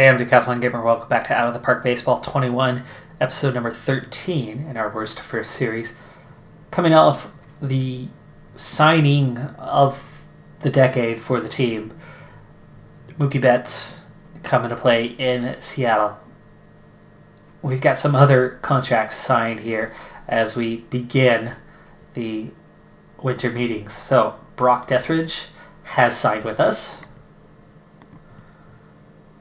Hey, I'm Decathlon Gamer. Welcome back to Out of the Park Baseball 21, episode number 13 in our Worst to First series. Coming off the signing of the decade for the team, Mookie Betts coming to play in Seattle. We've got some other contracts signed here as we begin the winter meetings. So, Brock Deathridge has signed with us.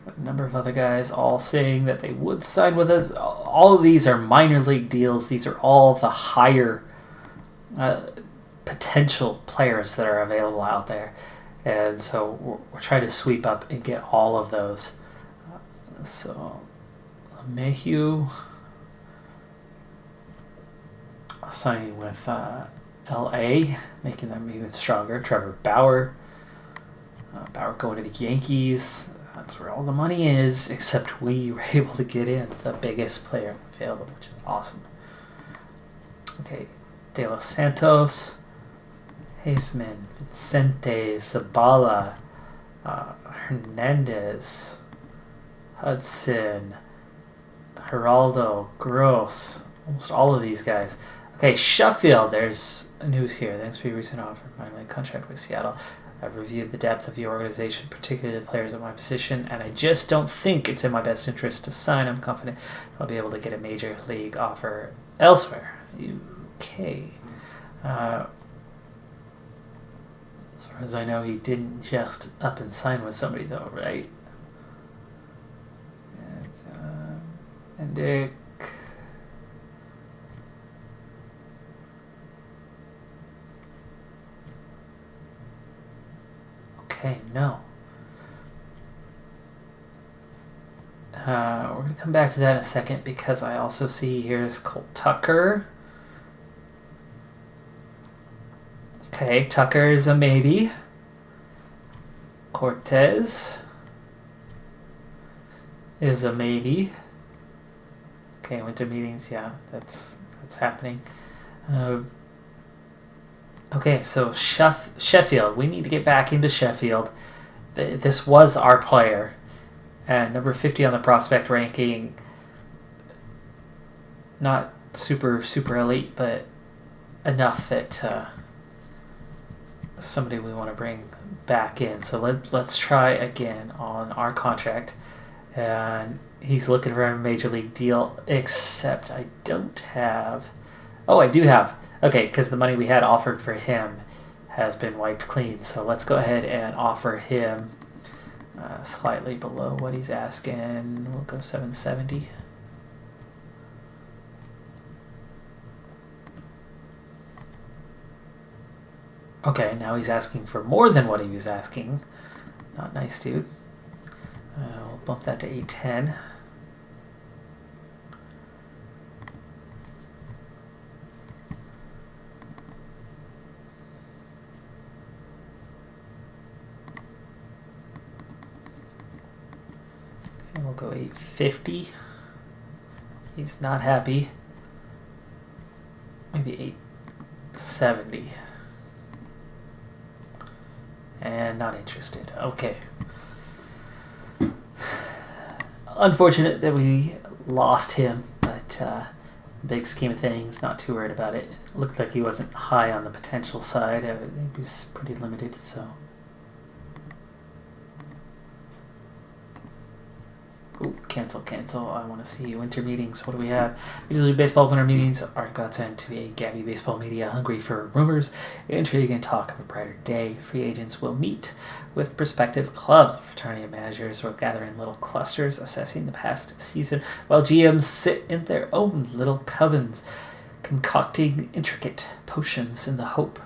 A number of other guys all saying that they would sign with us. All of these are minor league deals. These are all the higher potential players that are available out there. And so we're trying to sweep up and get all of those. So Mayhew signing with LA, making them even stronger. Trevor Bauer. Bauer going to the Yankees. That's where all the money is, except we were able to get in the biggest player available, which is awesome. Okay, De Los Santos, Haithman, Vicente, Zabala, Hernandez, Hudson, Geraldo, Gross, almost all of these guys. Okay, Sheffield, there's news here. Thanks for your recent offer. My contract with Seattle. I've reviewed the depth of the organization, particularly the players at my position, and I just don't think it's in my best interest to sign. I'm confident I'll be able to get a major league offer elsewhere. Okay. As far as I know, he didn't just up and sign with somebody, though, right? And Dick. Okay, no. We're going to come back to that in a second because I also see here's Colt Tucker. Okay, Tucker is a maybe. Cortez is a maybe. Okay, winter meetings, yeah, that's happening. Okay, so Sheffield. We need to get back into Sheffield. This was our player. Number 50 on the prospect ranking. Not super elite, but enough that somebody we want to bring back in. So let's try again on our contract. And he's looking for a major league deal, except I don't have... Oh, I do have... Okay, because the money we had offered for him has been wiped clean. So let's go ahead and offer him slightly below what he's asking. We'll go $770. Okay, now he's asking for more than what he was asking. Not nice, dude. We'll bump that to $810. We'll go $850. He's not happy. Maybe $870. And not interested. Okay. Unfortunate that we lost him, but big scheme of things, not too worried about it. Looked like he wasn't high on the potential side. I think he's pretty limited, so... Ooh, cancel. I want to see winter meetings. What do we have? Usually baseball winter meetings are godsend to a Gabby baseball media hungry for rumors, intrigue, and talk of a brighter day. Free agents will meet with prospective clubs. Fraternity managers will gather in little clusters, assessing the past season, while GMs sit in their own little covens, concocting intricate potions in the hope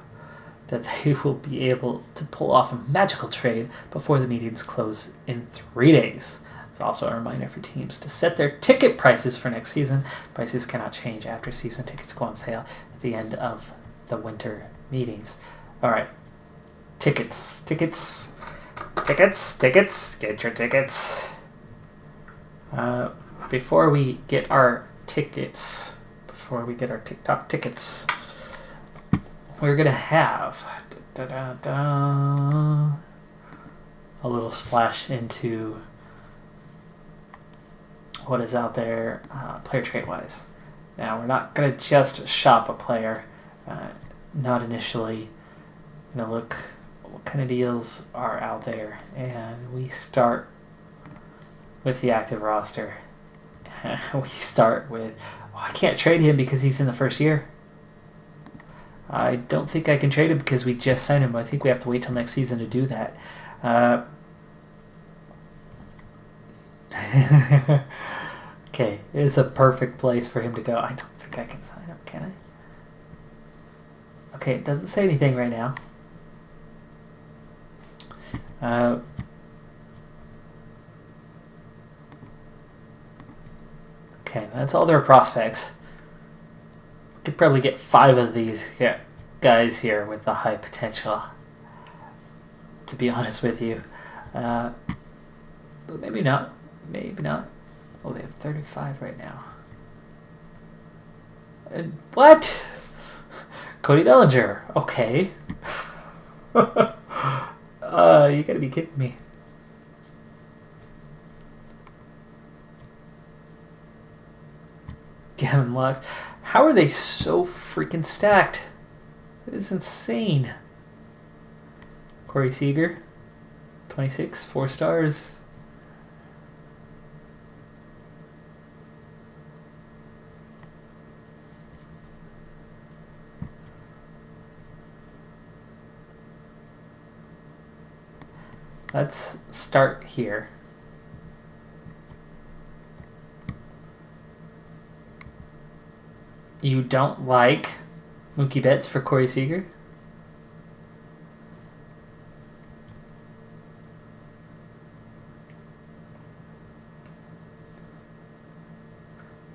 that they will be able to pull off a magical trade before the meetings close in 3 days. It's also a reminder for teams to set their ticket prices for next season. Prices cannot change after season tickets go on sale at the end of the winter meetings. All right. Tickets. Get your tickets. Before we get our TikTok tickets, we're going to have a little splash into what is out there player trade-wise. Now, we're not going to just shop a player. Not initially. Going to look what kind of deals are out there. And we start with the active roster. We start with... I can't trade him because he's in the first year. I don't think I can trade him because we just signed him. I think we have to wait till next season to do that. Okay, it's a perfect place for him to go. I don't think I can sign him, can I? Okay, it doesn't say anything right now. Okay, that's all their prospects. Could probably get 5 of these guys here with the high potential, to be honest with you. But maybe not. Maybe not. Oh, they have 35 right now. What? Cody Bellinger. Okay. You gotta be kidding me. Gavin Lux. How are they so freaking stacked? It is insane. Corey Seager, 26, 4 stars. Let's start here. You don't like Mookie Betts for Corey Seager?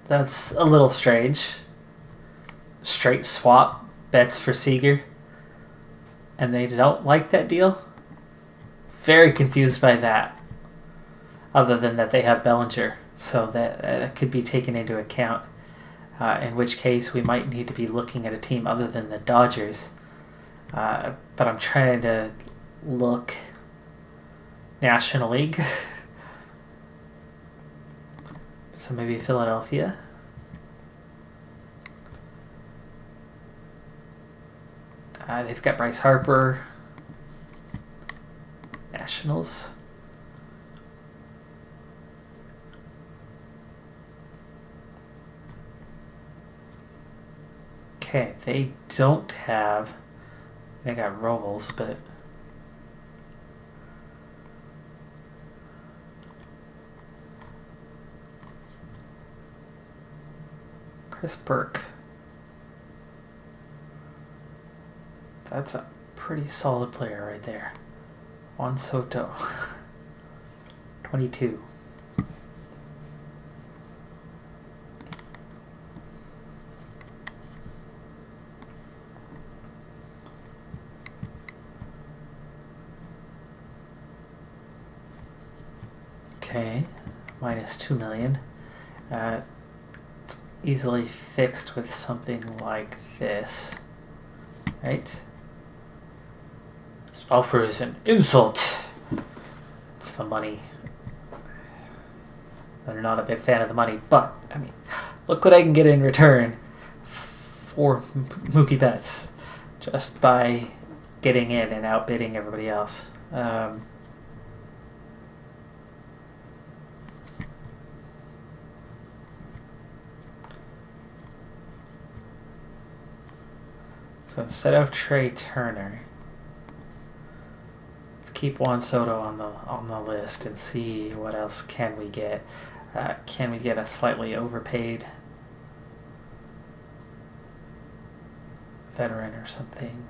That's a little strange. Straight swap Betts for Seager. And they don't like that deal? Very confused by that. Other than that they have Bellinger. So that could be taken into account. In which case we might need to be looking at a team other than the Dodgers. But I'm trying to look National League. So maybe Philadelphia. They've got Bryce Harper. Nationals. Okay, they don't have... They got Robles, but... Chris Burke. That's a pretty solid player right there. Juan Soto. 22. Okay, minus 2 million. It's easily fixed with something like this, right? This offer is an insult. It's the money. I'm not a big fan of the money, but I mean, look what I can get in return for Mookie Betts just by getting in and outbidding everybody else. So instead of Trey Turner, let's keep Juan Soto on the list and see what else can we get. Can we get a slightly overpaid veteran or something?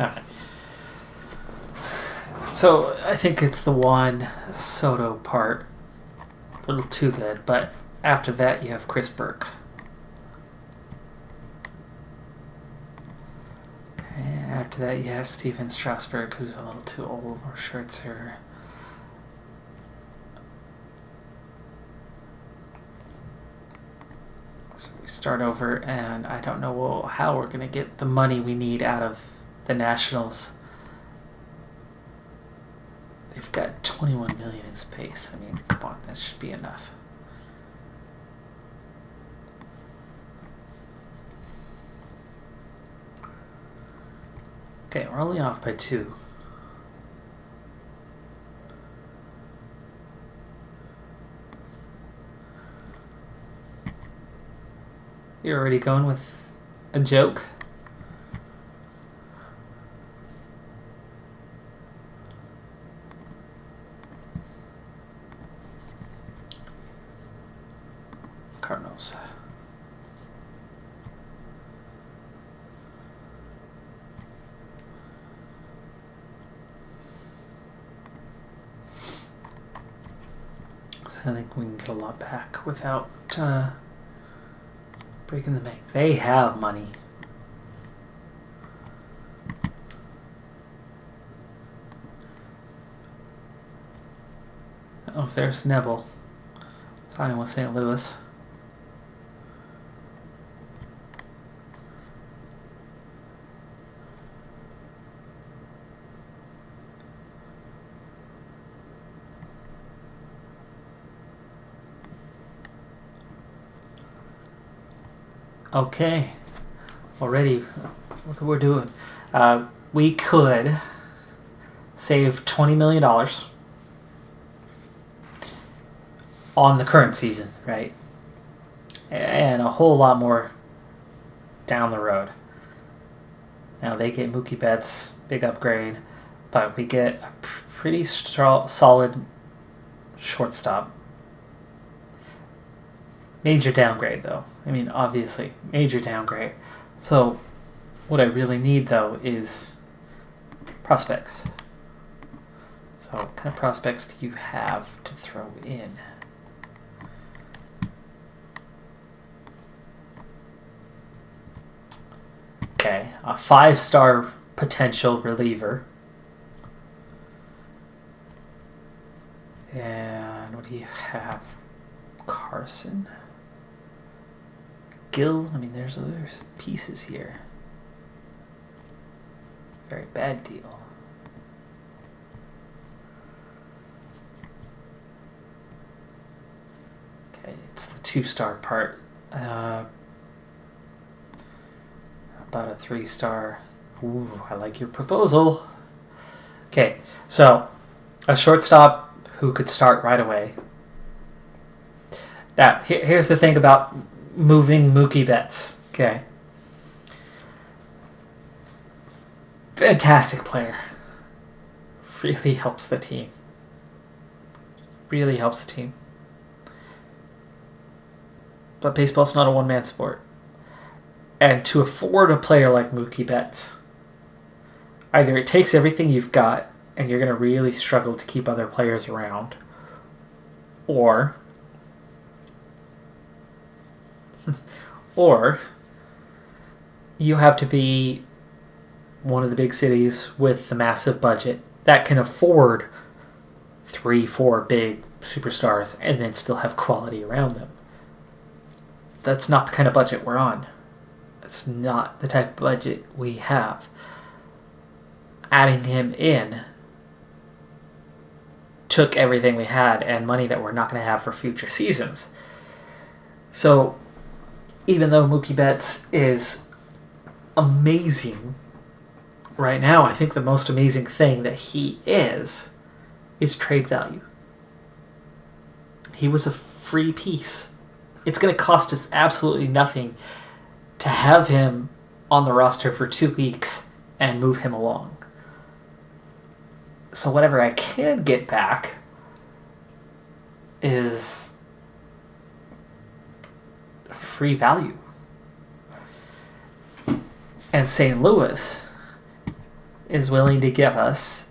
Alright. So I think it's the Juan Soto part. A little too good, but after that you have Chris Burke. After that, you have Steven Strasberg, who's a little too old, or Scherzer. So we start over, and I don't know how we're going to get the money we need out of the Nationals. They've got $21 million in space. I mean, come on, that should be enough. Okay, we're only off by 2. You're already going with a joke? Cardinals. I think we can get a lot back without breaking the bank. They have money. Oh, there's Neville. Signing with St. Louis. Okay, already, look what we're doing. We could save $20 million on the current season, right? And a whole lot more down the road. Now they get Mookie Betts, big upgrade, but we get a pretty solid shortstop. Major downgrade, though. I mean, obviously, major downgrade. So, what I really need, though, is prospects. So, what kind of prospects do you have to throw in? Okay, a 5-star potential reliever. And what do you have? Carson? Gill, I mean, there's pieces here. Very bad deal. Okay, it's the 2-star part. About a 3-star. Ooh, I like your proposal. Okay, so a shortstop who could start right away. Now, here's the thing about moving Mookie Betts. Okay. Fantastic player. Really helps the team. Really helps the team. But baseball's not a one-man sport. And to afford a player like Mookie Betts, either it takes everything you've got and you're going to really struggle to keep other players around, or you have to be one of the big cities with the massive budget that can afford 3-4 big superstars and then still have quality around them. That's not the kind of budget we're on. That's not the type of budget we have. Adding him in took everything we had and money that we're not going to have for future seasons. So even though Mookie Betts is amazing right now, I think the most amazing thing that he is trade value. He was a free piece. It's going to cost us absolutely nothing to have him on the roster for 2 weeks and move him along. So whatever I can get back is free value. And St. Louis is willing to give us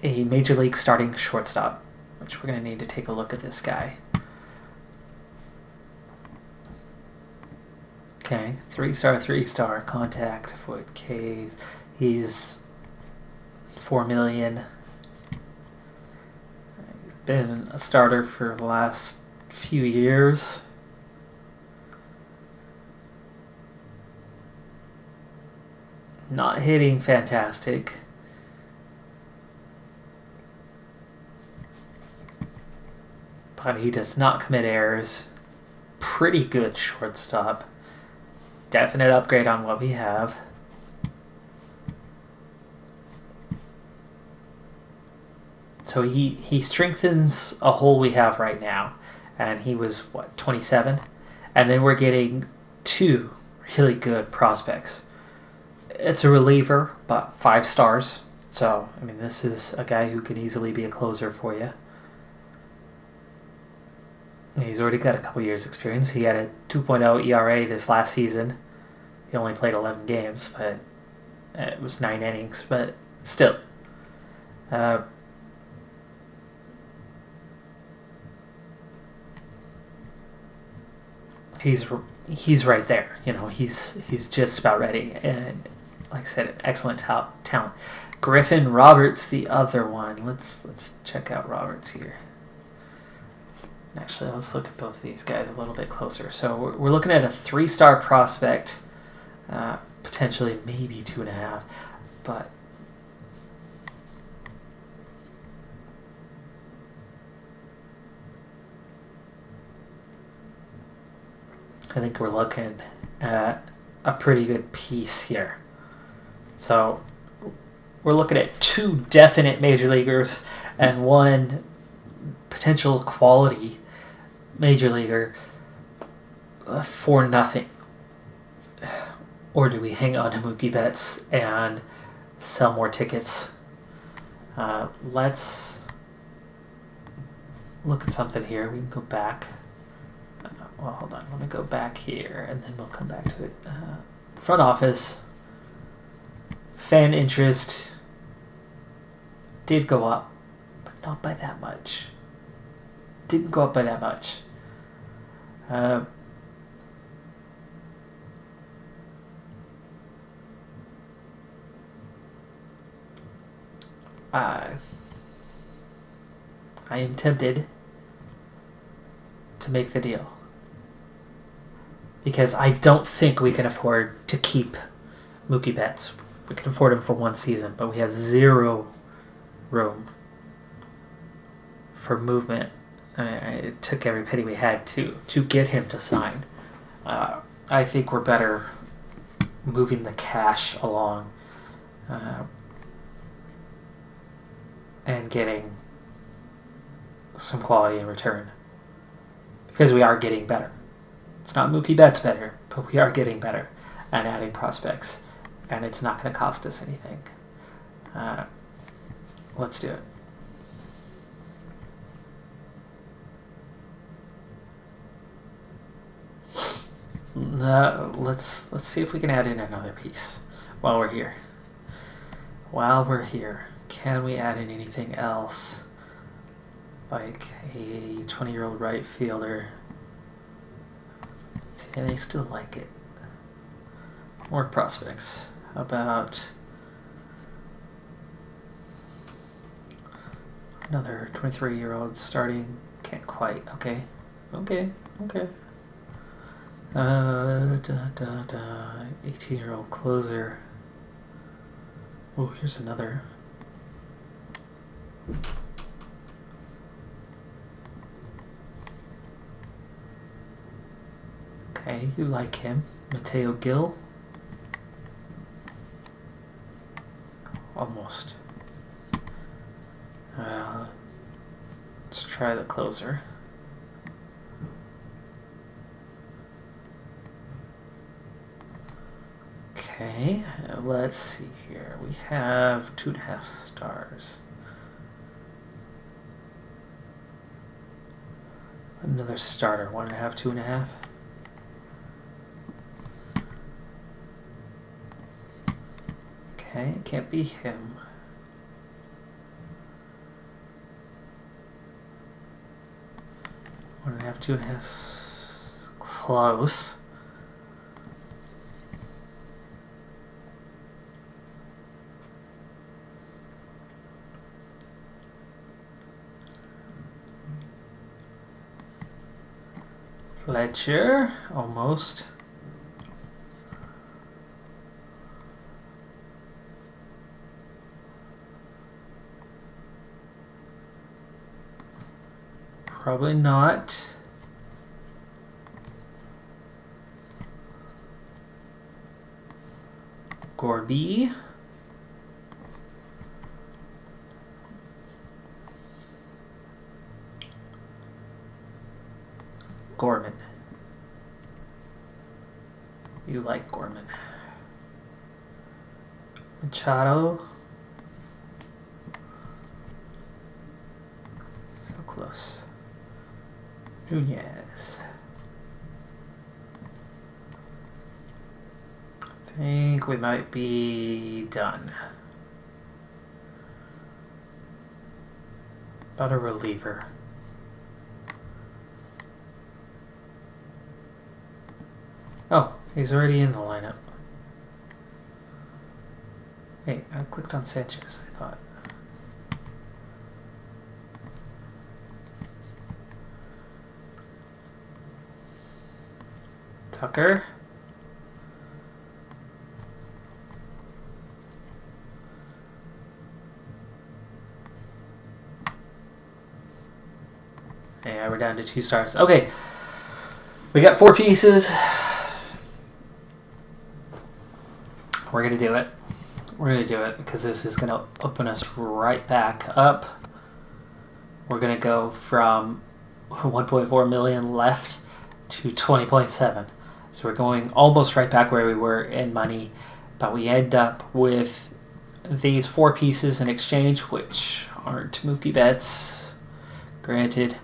a major league starting shortstop, which we're going to need to take a look at this guy. Okay, 3-star contact, foot Ks. He's $4 million. He's been a starter for the last few years. Not hitting fantastic. But he does not commit errors. Pretty good shortstop. Definite upgrade on what we have. So he strengthens a hole we have right now. And he was, 27? And then we're getting 2 really good prospects. It's a reliever, but 5 stars. So, I mean, this is a guy who can easily be a closer for you. And he's already got a couple years experience. He had a 2.0 ERA this last season. He only played 11 games, but it was 9 innings. But still. He's right there. You know, he's just about ready. And like I said, an excellent talent. Griffin Roberts, the other one. Let's check out Roberts here. Actually, let's look at both of these guys a little bit closer. So we're looking at a 3-star prospect, potentially maybe 2.5, but I think we're looking at a pretty good piece here. So we're looking at 2 definite major leaguers and 1 potential quality major leaguer for nothing. Or do we hang on to Mookie Betts and sell more tickets? Let's look at something here. We can go back. Well, hold on. Let me go back here, and then we'll come back to it. Front office. Fan interest did go up, but not by that much. Didn't go up by that much. I am tempted to make the deal. Because I don't think we can afford to keep Mookie Betts. We can afford him for 1 season, but we have 0 room for movement. It took every penny we had to get him to sign. I think we're better moving the cash along and getting some quality in return. Because we are getting better. It's not Mookie Betts better, but we are getting better at adding prospects. And it's not going to cost us anything. Let's do it. Let's see if we can add in another piece while we're here. Can we add in anything else? Like a 20-year-old right fielder. And they still like it. More prospects. How about another 23-year-old starting? Can't quite. Okay. 18-year-old closer. Oh, here's another. Okay, you like him. Mateo Gil. Almost. Let's try the closer. Okay, let's see here. We have 2.5 stars. Another starter, 1.5, 2.5. Okay, it can't be him. One and a half, 2.5. Close. Fletcher, almost. Probably not. Gorby. Gorman. You like Gorman. Machado. So close. Nunez. I think we might be done. About a reliever. Oh, he's already in the lineup. Hey, I clicked on Sanchez, I thought. Tucker. Yeah, we're down to 2 stars. Okay. We got 4 pieces. We're going to do it. We're going to do it because this is going to open us right back up. We're going to go from 1.4 million left to 20.7. So we're going almost right back where we were in money. But we end up with these 4 pieces in exchange, which aren't Mookie Betts. Granted.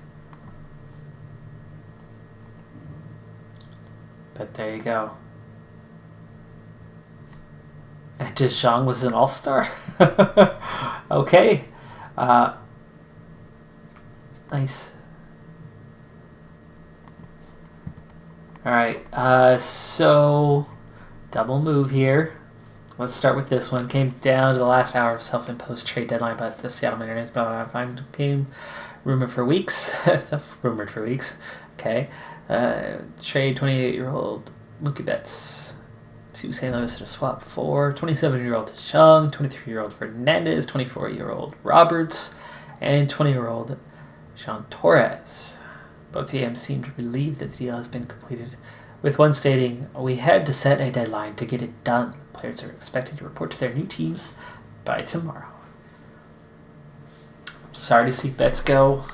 But there you go. And DeJong was an all-star? Okay. Nice. Alright, so double move here. Let's start with this one. Came down to the last hour of self-imposed trade deadline, but the Seattle Mariners came rumored for weeks. Rumored for weeks. Okay. Trade 28-year-old Mookie Betts to St. Louis to swap for 27-year-old Chung, 23-year-old Fernandez, 24-year-old Roberts, and 20-year-old Sean Torres. Both GMs seem relieved that the deal has been completed, with one stating, "We had to set a deadline to get it done. Players are expected to report to their new teams by tomorrow." I'm sorry to see Betts go,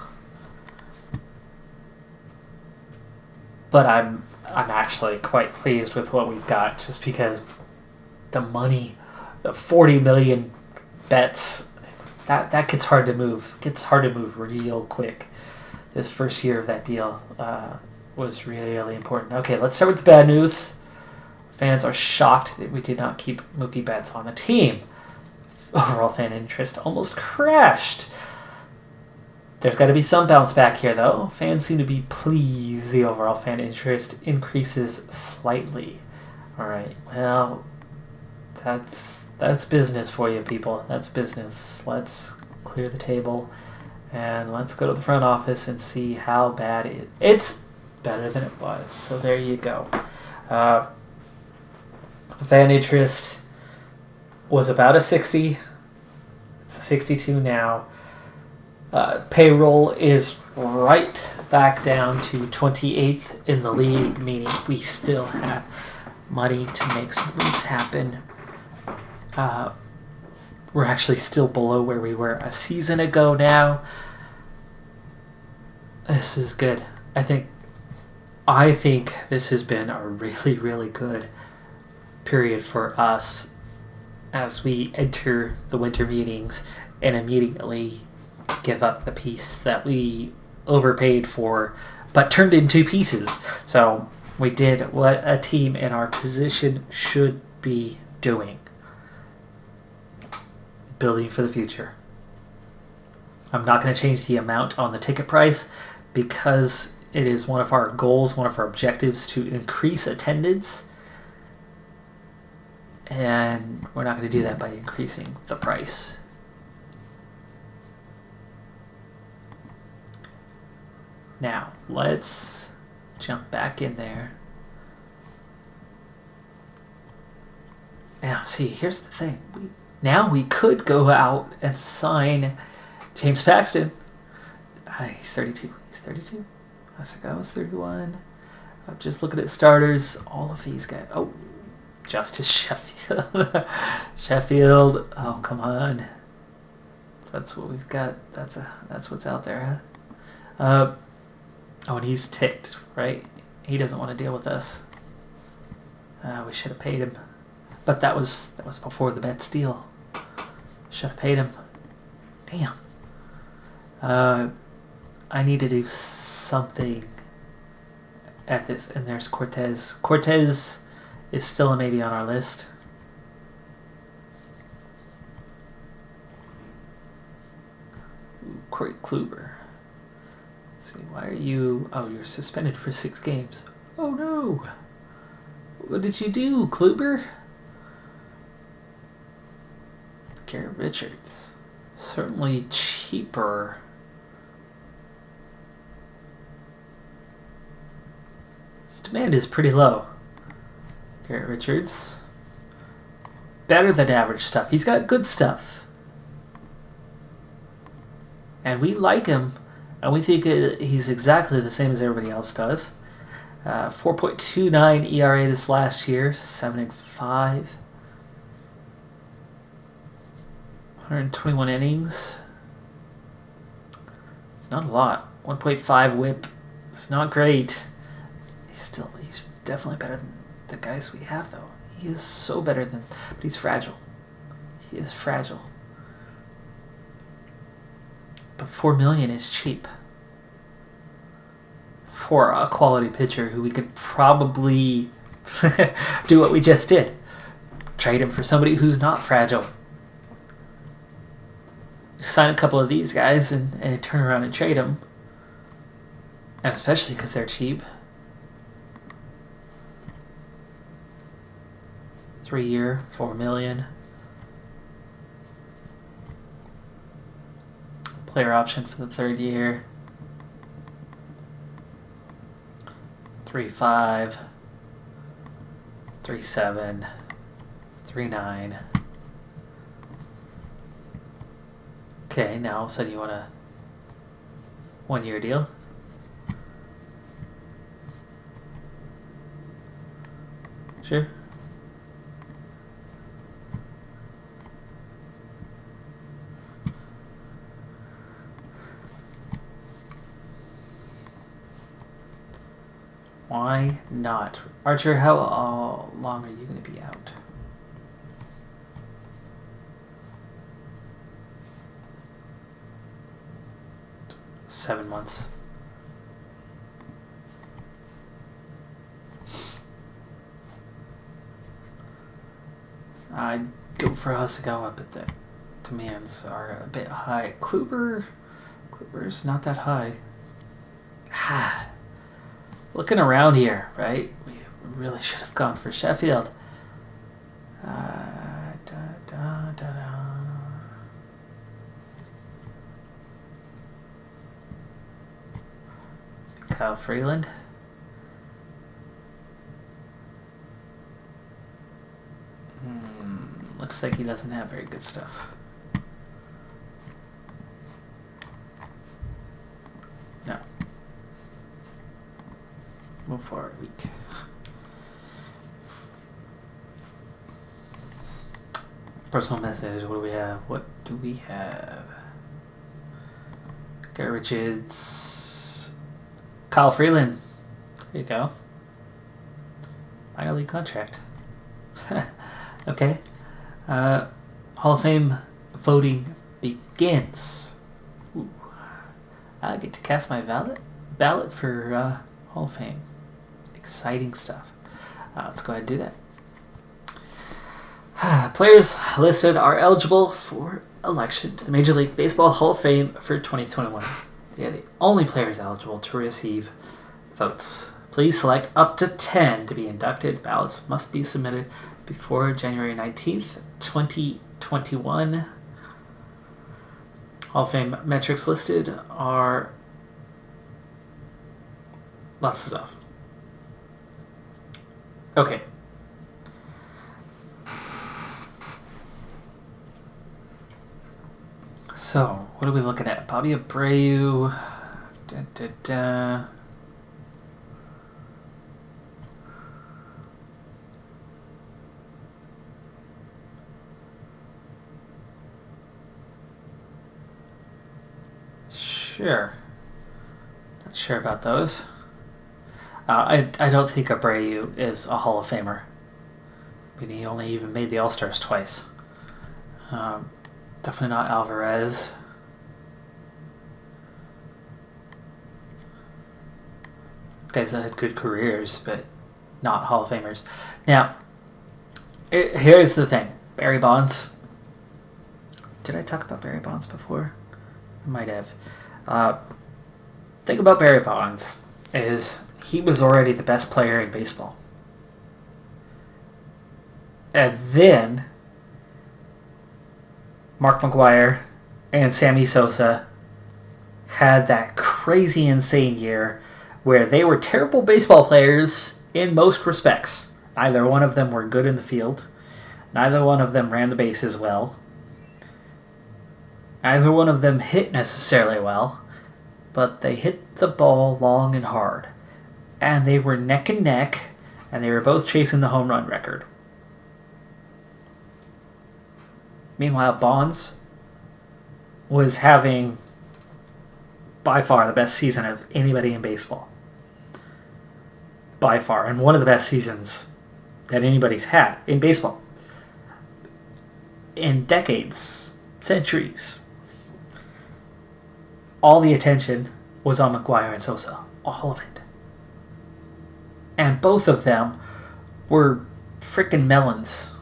but I'm actually quite pleased with what we've got, just because the money, the 40 million bets, that gets hard to move. It gets hard to move real quick. This first year of that deal was really, really important. Okay, let's start with the bad news. Fans are shocked that we did not keep Mookie Betts on the team. Overall fan interest almost crashed. There's got to be some bounce back here, though. Fans seem to be pleased the overall fan interest increases slightly. All right, well, that's business for you, people. That's business. Let's clear the table, and let's go to the front office and see how bad it is. It's better than it was, so there you go. Fan interest was about a 60. It's a 62 now. Payroll is right back down to 28th in the league, meaning we still have money to make some moves happen. We're actually still below where we were a season ago now. This is good. I think this has been a really, really good period for us as we enter the winter meetings and immediately give up the piece that we overpaid for but turned into pieces. So we did what a team in our position should be doing. Building for the future. I'm not going to change the amount on the ticket price because it is one of our goals, one of our objectives to increase attendance. And we're not going to do that by increasing the price. Now, let's jump back in there. Now, see, here's the thing. Now we could go out and sign James Paxton. He's 32. He's 32. Asaka was 31. I'm just looking at starters. All of these guys. Oh, Justice Sheffield. Sheffield. Oh, come on. That's what we've got. That's what's out there, huh? Oh, and he's ticked, right? He doesn't want to deal with us. We should have paid him. But that was before the Mets deal. Should have paid him. Damn. I need to do something at this. And there's Cortez. Cortez is still a maybe on our list. Corey Kluber. Let's see, why are you... Oh, you're suspended for 6 games. Oh, no. What did you do, Kluber? Garrett Richards. Certainly cheaper. His demand is pretty low. Garrett Richards. Better than average stuff. He's got good stuff. And we like him. And we think he's exactly the same as everybody else does. 4.29 ERA this last year. 7-5. 121 innings. It's not a lot. 1.5 whip. It's not great. He's definitely better than the guys we have, though. He is so better than... But he's fragile. He is fragile. But $4 million is cheap for a quality pitcher who we could probably do what we just did. Trade him for somebody who's not fragile. Sign a couple of these guys and turn around and trade them. And especially because they're cheap. 3-year, $4 million. Player option for the 3rd year. 3.5. 3.7. 3.9. Okay, now all of a sudden you want a 1-year deal? Sure. Why not? Archer, how long are you going to be out? Seven months. I'd go for Hasegawa, but the demands are a bit high. Kluber's not that high. Looking around here, right? We really should have gone for Sheffield. Kyle Freeland. Looks like he doesn't have very good stuff. No. Move forward, weak. Personal message, what do we have? What do we have? Garrett Richards. Kyle Freeland. There you go. Minor league contract. Okay. Hall of Fame voting begins. Ooh. I get to cast my ballot for Hall of Fame. Exciting stuff. Let's go ahead and do that. Players listed are eligible for election to the Major League Baseball Hall of Fame for 2021. They are the only players eligible to receive votes. Please select up to 10 to be inducted. Ballots must be submitted before January 19th, 2021. Hall of Fame metrics listed are lots of stuff. Okay. So, what are we looking at? Bobby Abreu. Sure. Not sure about those. I don't think Abreu is a Hall of Famer. I mean, he only even made the All-Stars twice. Definitely not Alvarez. Guys that had good careers, but not Hall of Famers. Now, here's the thing. Barry Bonds. Did I talk about Barry Bonds before? I might have. Thing about Barry Bonds is he was already the best player in baseball. And then Mark McGwire and Sammy Sosa had that crazy, insane year where they were terrible baseball players in most respects. Neither one of them were good in the field. Neither one of them ran the bases well. Neither one of them hit necessarily well. But they hit the ball long and hard. And they were neck and neck, and they were both chasing the home run record. Meanwhile, Bonds was having by far the best season of anybody in baseball. By far. And one of the best seasons that anybody's had in baseball. In decades, centuries. All the attention was on McGwire and Sosa. All of it. And both of them were freaking melons.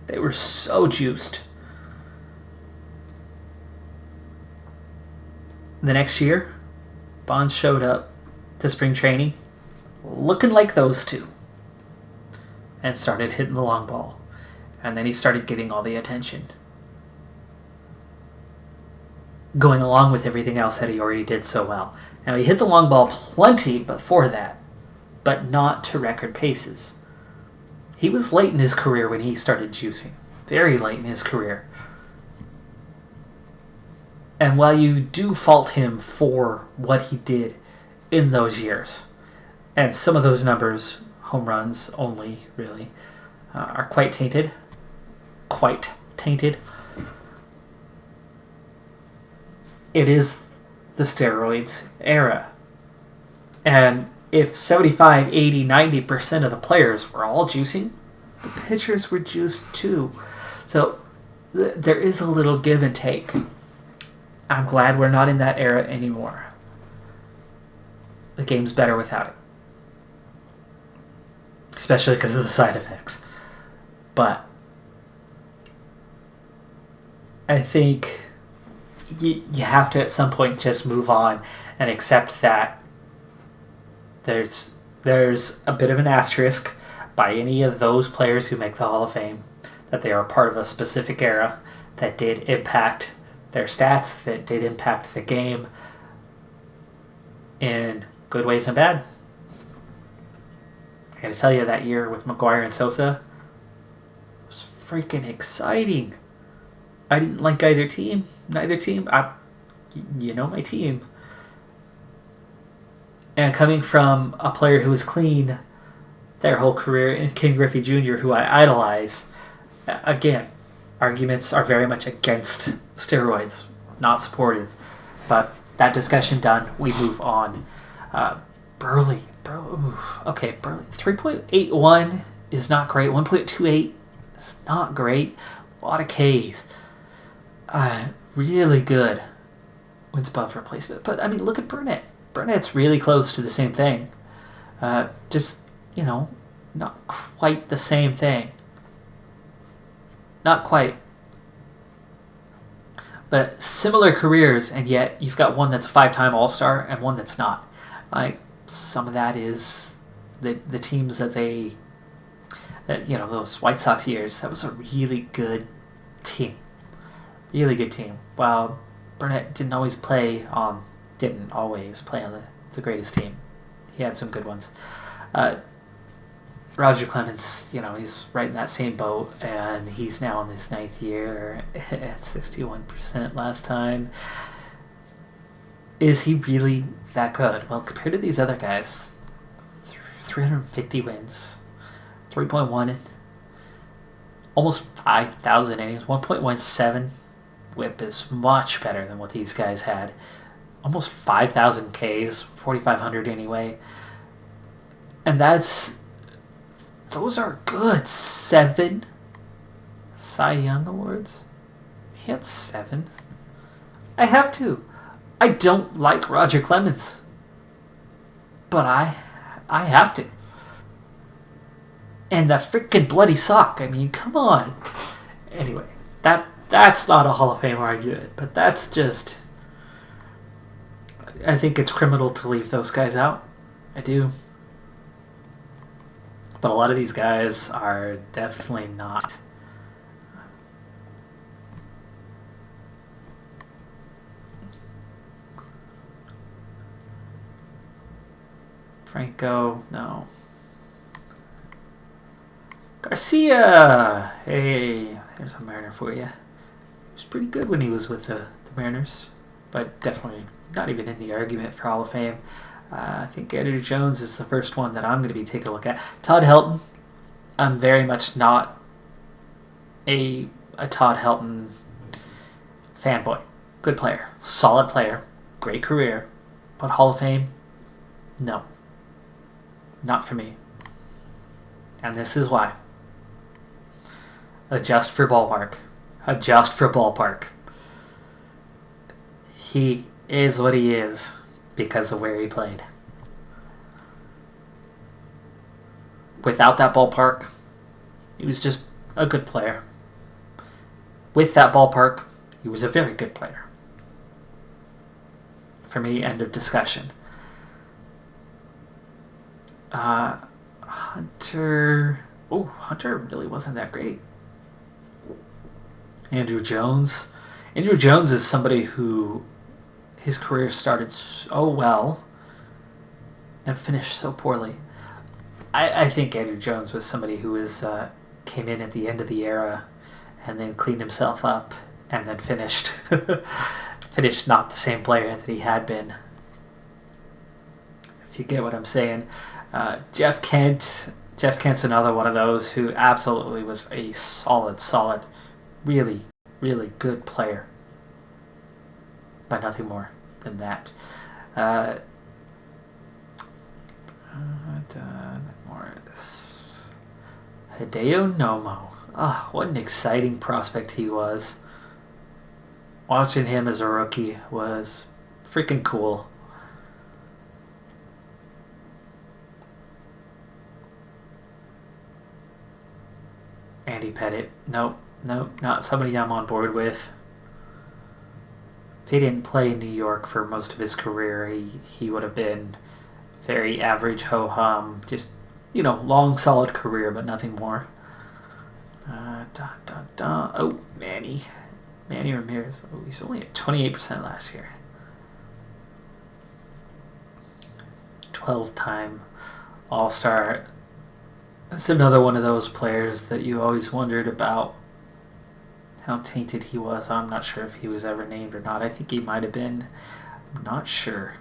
They were so juiced. The next year, Bonds showed up to spring training looking like those two and started hitting the long ball. And then he started getting all the attention. Going along with everything else that he already did so well. Now, he hit the long ball plenty before that, but not to record paces. He was late in his career when he started juicing. Very late in his career. And while you do fault him for what he did in those years, and some of those numbers, home runs only, really, are quite tainted. Quite tainted. It is the steroids era. And if 75, 80, 90% of the players were all juicing, the pitchers were juiced too. So there is a little give and take. I'm glad we're not in that era anymore. The game's better without it. Especially because of the side effects. But I think you have to at some point just move on and accept that there's a bit of an asterisk by any of those players who make the Hall of Fame, that they are part of a specific era that did impact their stats, that did impact the game in good ways and bad. I gotta tell you, that year with McGwire and Sosa was freaking exciting. I didn't like either team. Neither team. You know my team. And coming from a player who was clean their whole career, and Ken Griffey Jr., who I idolize, again, arguments are very much against steroids, not supportive. But that discussion done, we move on. Burley. Okay, Burley. 3.81 is not great. 1.28 is not great. A lot of Ks. Really good wins above replacement. But, I mean, look at Burnett. Burnett's really close to the same thing. Just, not quite the same thing. Not quite. But similar careers, and yet you've got one that's a 5-time All-Star and one that's not. Like, some of that is the teams that those White Sox years, that was a really good team. Really good team. While Burnett didn't always play on the greatest team. He had some good ones. Roger Clemens, he's right in that same boat, and he's now in his 9th year at 61% last time. Is he really that good? Well, compared to these other guys, 350 wins, 3.1, almost 5,000 innings, 1.17 whip is much better than what these guys had. Almost 5,000 Ks, 4,500 anyway. And those are good. 7 Cy Young Awards. He had 7. I have to. I don't like Roger Clemens. But I have to. And the freaking bloody sock. I mean, come on. Anyway, that's not a Hall of Fame argument, but that's just... I think it's criminal to leave those guys out. I do. But a lot of these guys are definitely not. Franco, no. Garcia! Hey, there's a Mariner for you. He was pretty good when he was with the Mariners, but definitely not even in the argument for Hall of Fame. I think Andrew Jones is the first one that I'm going to be taking a look at. Todd Helton. I'm very much not a Todd Helton fanboy. Good player. Solid player. Great career. But Hall of Fame? No. Not for me. And this is why. Adjust for ballpark. Adjust for ballpark. He is what he is because of where he played. Without that ballpark, he was just a good player. With that ballpark, he was a very good player. For me, end of discussion. Hunter really wasn't that great. Andrew Jones is somebody who his career started so well and finished so poorly. I think Andrew Jones was somebody who came in at the end of the era and then cleaned himself up and then finished not the same player that he had been. If you get what I'm saying. Jeff Kent's another one of those who absolutely was a solid, really, really good player. But nothing more than that. Morris. Hideo Nomo. What an exciting prospect he was. Watching him as a rookie was freaking cool. Andy Pettit. Nope, not somebody I'm on board with. If he didn't play in New York for most of his career, he would have been very average ho-hum. Just, long, solid career, but nothing more. Oh, Manny Ramirez. Oh, he's only at 28% last year. 12-time All-Star. That's another one of those players that you always wondered about how tainted he was. I'm not sure if he was ever named or not. I think he might have been. I'm not sure.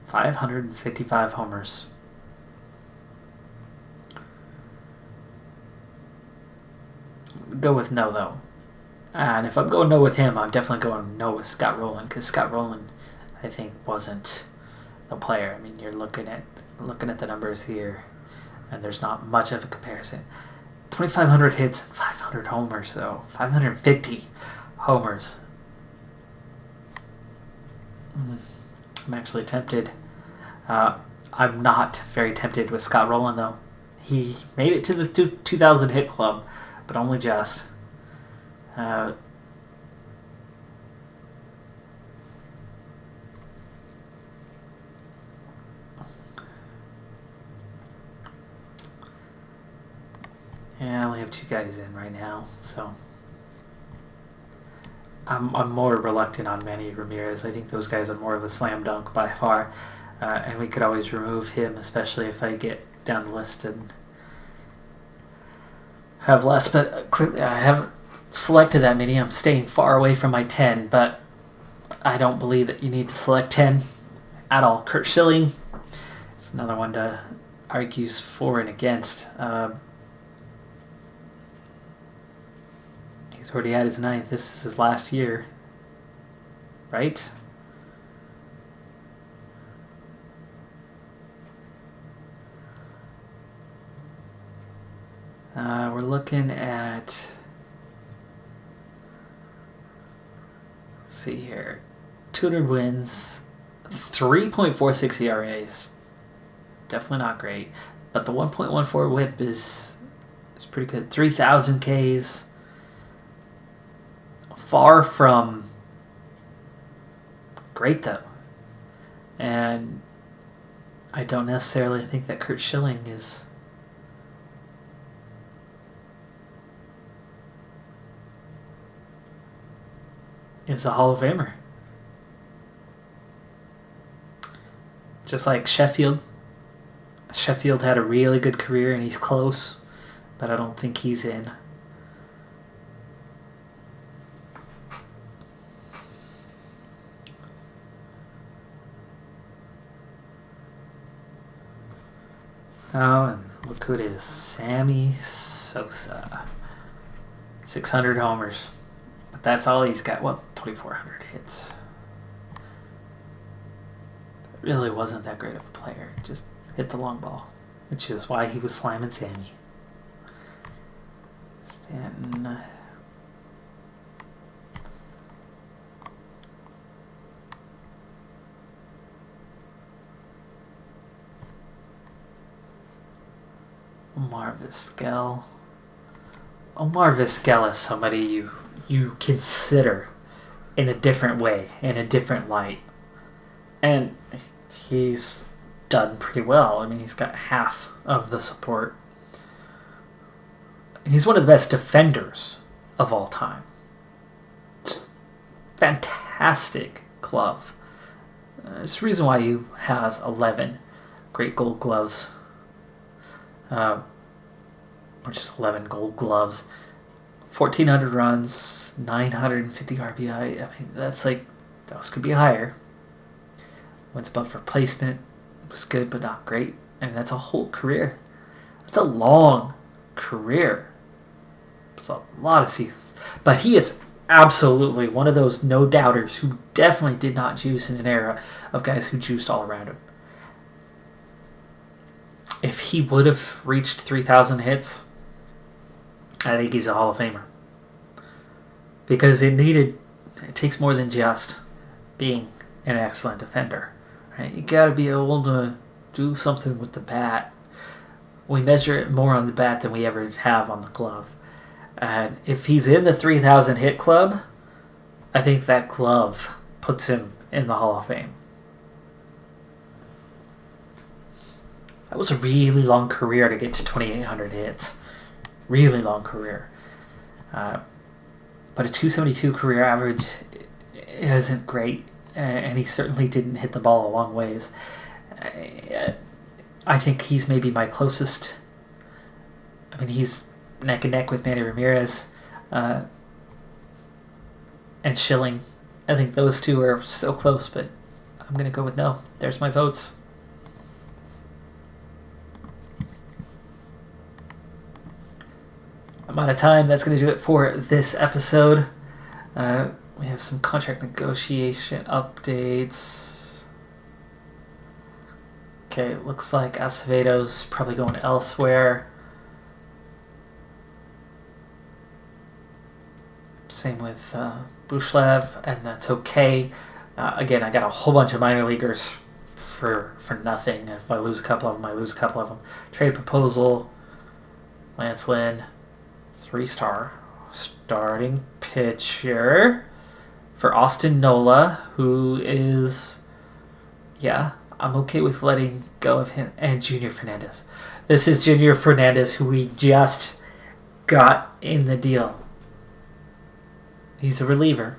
555 homers. Go with no, though. And if I'm going no with him, I'm definitely going no with Scott Rowland, because Scott Rowland, I think, wasn't the player. I mean, you're looking at the numbers here, and there's not much of a comparison. 2,500 hits and 500 homers, though. 550 homers. I'm actually tempted. I'm not very tempted with Scott Rowland, though. He made it to the 2,000 hit club, but only just. Yeah, I only have 2 guys in right now, so I'm more reluctant on Manny Ramirez. I think those guys are more of a slam dunk by far, and we could always remove him, especially if I get down the list and have less, but clearly I haven't selected that many. I'm staying far away from my 10, but I don't believe that you need to select 10 at all. Kurt Schilling is another one to argue for and against. He's already had his 9th. This is his last year, right? We're looking at, let's see here, 200 wins, 3.46 ERAs. Definitely not great, but the 1.14 whip is pretty good. 3,000 Ks. Far from great though, and I don't necessarily think that Kurt Schilling is a Hall of Famer. Just like Sheffield. Sheffield had a really good career and he's close, but I don't think he's in. Oh, and look who it is. Sammy Sosa. 600 homers. But that's all he's got. Well, 2,400 hits. Really wasn't that great of a player. Just hit the long ball, which is why he was slamming Sammy. Stanton. Omar Vizquel. Omar Vizquel is somebody you consider in a different way, in a different light. And he's done pretty well. I mean, he's got half of the support. He's one of the best defenders of all time. Fantastic glove. There's a reason why he has 11 great gold gloves. Or just 11 gold gloves. 1,400 runs, 950 RBI. I mean, that's like, those could be higher. Wins above replacement was good, but not great. I mean, that's a whole career. That's a long career. It's a lot of seasons. But he is absolutely one of those no-doubters who definitely did not juice in an era of guys who juiced all around him. If he would have reached 3,000 hits, I think he's a Hall of Famer. Because it takes more than just being an excellent defender. Right? You got to be able to do something with the bat. We measure it more on the bat than we ever have on the glove. And if he's in the 3,000 hit club, I think that glove puts him in the Hall of Fame. That was a really long career to get to 2,800 hits. Really long career. But a 272 career average isn't great. And he certainly didn't hit the ball a long ways. I think he's maybe my closest. I mean, he's neck and neck with Manny Ramirez and Schilling. I think those two are so close, but I'm going to go with no. There's my votes. I'm out of time. That's going to do it for this episode. We have some contract negotiation updates. Okay, it looks like Acevedo's probably going elsewhere. Same with Bushlev, and that's okay. Again, I got a whole bunch of minor leaguers for nothing. If I lose a couple of them, I lose a couple of them. Trade proposal, Lance Lynn, 3-star starting pitcher for Austin Nola, who is, I'm okay with letting go of him, and Junior Fernandez. This is Junior Fernandez, who we just got in the deal. He's a reliever.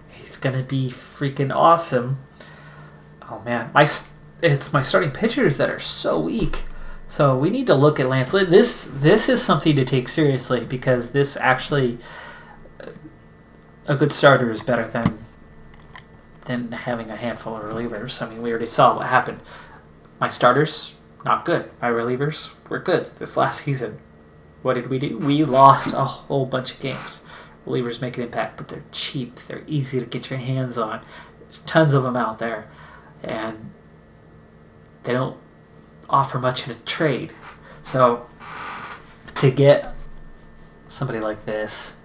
He's going to be freaking awesome. Oh, man. It's my starting pitchers that are so weak. So we need to look at Lance Lynn. This is something to take seriously because this actually, a good starter is better than having a handful of relievers. I mean, we already saw what happened. My starters, not good. My relievers were good this last season. What did we do? We lost a whole bunch of games. Relievers make an impact, but they're cheap. They're easy to get your hands on. There's tons of them out there, and they don't offer much in a trade. So to get somebody like this,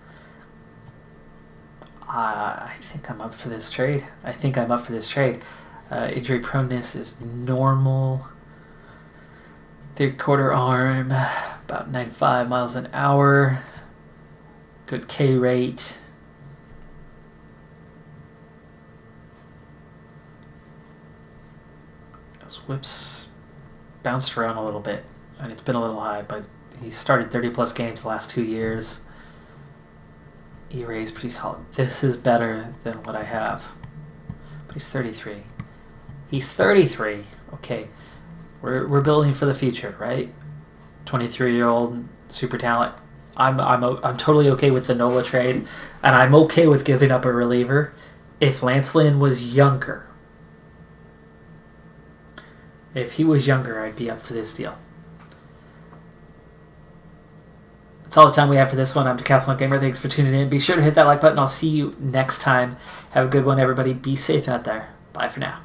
I think I'm up for this trade. Injury proneness is normal. 3/4 arm, about 95 miles an hour. Good K rate. His whips bounced around a little bit, and it's been a little high, but he started 30-plus games the last 2 years. E-Ray is pretty solid. This is better than what I have. But he's 33. Okay. We're building for the future, right? 23-year-old super talent. I'm totally okay with the Nola trade, and I'm okay with giving up a reliever. If Lance Lynn was younger, I'd be up for this deal. That's all the time we have for this one. I'm Decathlon Gamer. Thanks for tuning in. Be sure to hit that like button. I'll see you next time. Have a good one, everybody. Be safe out there. Bye for now.